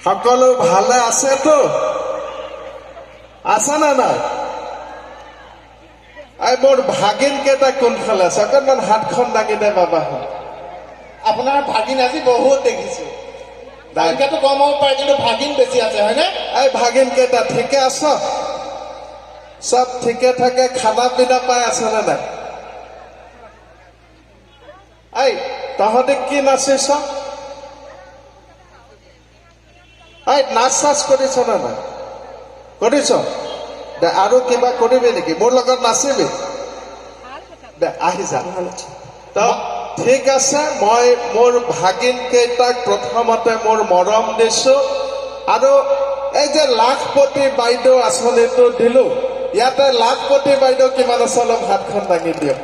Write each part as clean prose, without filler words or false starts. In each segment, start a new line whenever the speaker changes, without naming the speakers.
সকলো ভালে আছে তো? আছে না নাই? মোৰ ভাগিন কেইটা কোনফালে আছে? অকণমান হাতখন দাঙি দে বাবা।
আপোনাৰ ভাগিন আজি বহুত দেখিছো। সংখ্যাটো কম হ'ব পাৰে কিন্তু ভাগিন বেছি আছে হয়নে?
ভাগিন কেইটা ঠিকে আছ? চব ঠিকে থাকে? খানা পিনা পাই আছে নে নাই? তহঁতে কি নাচিছ? নাচ চাচ কৰিছ নে নাই? কৰিছ দে। আৰু কিবা কৰিবি নেকি? মোৰ লগত নাচিবি দে, আহি যা। ঠিক আছে, মই মোৰ ভাগিন কেইটাক প্ৰথমতে মোৰ মৰম দিছো আৰু এই যে লাখপতি বাইদেউ আঁচনিটো দিলো, ইয়াতে লাখপতি বাইদেউ কিমান আছে অলপ হাতখন দাঙি দিয়ক।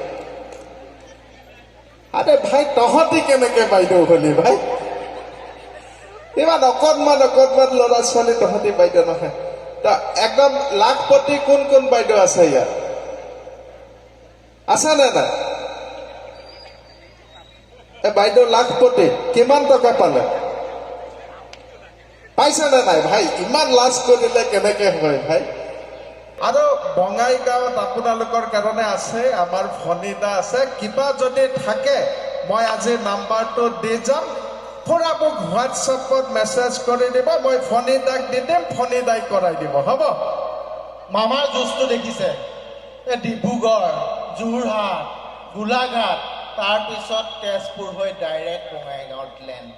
আৰে ভাই, তহঁতি কেনেকে বাইদেউ হলি ভাই? ইমান অকণমান ল'ৰা ছোৱালী তহঁতি বাইদেউ নহয়। একদম লাখপতি কোন কোন বাইদেউ আছে ইয়াত? আছে নে নাই? বাইদেউ লাখপতি কিমান টকা পালে? পাইছে নে নাই ভাই? ইমান লাজ কৰিলে কেনেকে হয় ভাই? আৰু বঙাইগাঁৱত আপোনালোকৰ কাৰণে আছে, আমাৰ ফণিদা আছে। কিবা যদি থাকে মই আজি নাম্বাৰটো দি যাম, পুৰা মোক হোৱাটছএপত মেছেজ কৰি দিব, মই ফণিদাক দি দিম, ফণিদাই কৰাই দিব। হ'ব?
মামাৰ জুচটো দেখিছে, এই ডিব্ৰুগড়, যোৰহাট, গোলাঘাট, তাৰপিছত তেজপুৰ হৈ ডাইৰেক্ট বঙাইগাঁৱত লেণ্ড।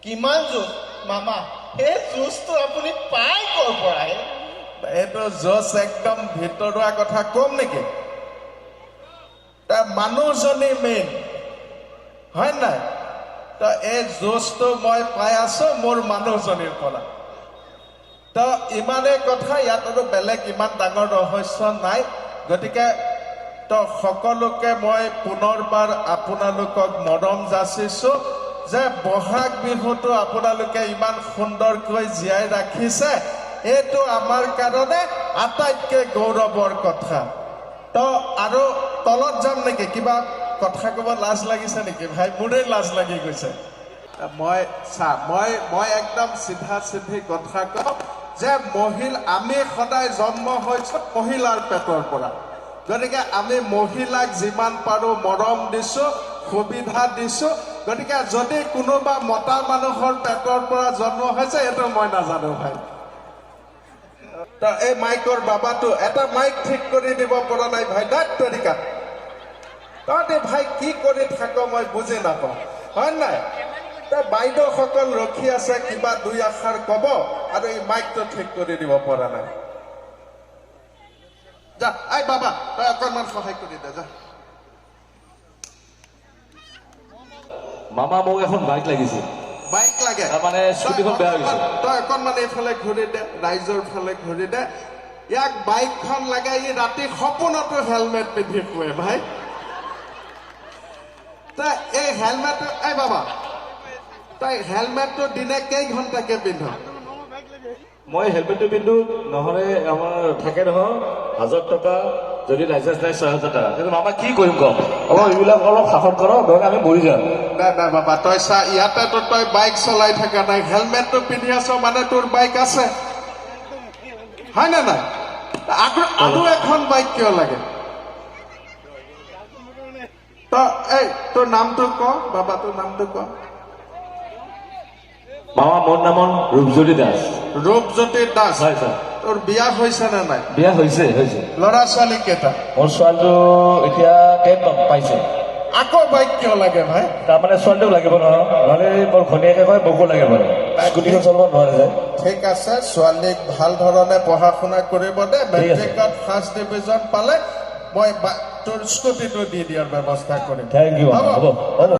কিমান জুচ মামা? সেই জুচটো আপুনি পাই ক'ৰ পৰা?
এইটো জজ একদম ভিতৰুৱা কথা কম নেকি? মানুহজনী মেইন হয় নাই? এই জজটো মই পাই আছো মোৰ মানুহজনীৰ পৰা। ইমানেই কথা, ইয়াত আৰু বেলেগ ইমান ডাঙৰ ৰহস্য নাই। গতিকে সকলোকে মই পুনৰবাৰ আপোনালোকক মৰম যাচিছো যে বহাগ বিহুটো আপোনালোকে ইমান সুন্দৰকৈ জীয়াই ৰাখিছে, এইটো আমাৰ কাৰণে আটাইতকৈ গৌৰৱৰ কথা। আৰু তলত যাম নেকি? কিবা কথা ক'ব লাজ লাগিছে নেকি ভাই? মোৰেই লাজ লাগি গৈছে। মই একদম চিধা চিধি কথা কওঁ যে আমি সদায় জন্ম হৈছো মহিলাৰ পেটৰ পৰা। গতিকে আমি মহিলাক যিমান পাৰো মৰম দিছো, সুবিধা দিছো। গতিকে যদি কোনোবা মতা মানুহৰ পেটৰ পৰা জন্ম হৈছে, এইটো মই নাজানো ভাই। এই মাইকৰ বাবাটো এটা মাইক ঠিক কৰি দিব পৰা নাই ভাই। তৰিকা তহঁতে ভাই কি কৰি থাক মই বুজি নাপাওঁ, হয় নাই? বাইদেউসকল ৰখি আছে, কিবা দুই আষাৰ কব আৰু এই মাইকটো ঠিক কৰি দিব পৰা নাই। যা বাবা, তই অকণমান সহায় কৰি দে যা।
মামা, মোক এখন বাইক লাগিছিল।
বাইক লাগে?
মানে স্কুটিখন বেয়া হৈছে।
তই অকণমান এইফালে ঘূৰি দে, ৰাইজৰ ফালে ঘূৰি দে। ইয়াক বাইকখন লাগে, ই ৰাতি সপোনতো হেলমেট পিন্ধি শুৱে ভাই। এই হেলমেটটো বাবা, তই হেলমেটটো দিনে কেই ঘণ্টাকে পিন্ধ?
মই হেলমেটটো পিন্ধো, নহলে আমাৰ থাকে নহয় 1000 টকা, যদি লাইচেন্স নাই 6000 টকা। কিন্তু মামা কি কৰিম কম, এইবিলাক অলপ শাসন কৰ, নহলে আমি মৰি যাম।
নাই বাবা, তই চা, ইয়াতেতো তই বাইক চলাই থকা নাই, হেলমেটটো পিন্ধি আছ মানে তোৰ বাইক আছে, হয় নে নাই? আৰু এখন বাইক কিয় লাগে? তোৰ নামটো ক বাবা, তোৰ নামটো ক।
মামা, মোৰ নাম ৰূপজ্যোতি দাস।
ৰূপজ্যোতি দাস?
হয় ছাৰ।
তোৰ বিয়া হৈছে নে নাই?
বিয়া হৈছে।
ল'ৰা ছোৱালী কেইটা?
মোৰ ছোৱালীটো এতিয়া 10 পাইছে।
আকৌ বাইক কিয় লাগে ভাই?
তাৰমানে ছোৱালীটোক লাগিব নহয়, নহলে মোৰ ঘনীয়েকে কয় মোকো লাগে মানে, স্কুটিখন চলাব নোৱাৰে যে।
ঠিক আছে, ছোৱালীক ভাল ধৰণে পঢ়া শুনা কৰিব দে। মেট্ৰিকত ফাৰ্ষ্ট ডিভিজন পালে মই তোৰ স্কুটিটো দি দিয়াৰ ব্যৱস্থা কৰিম।
Thank you. হ'ব।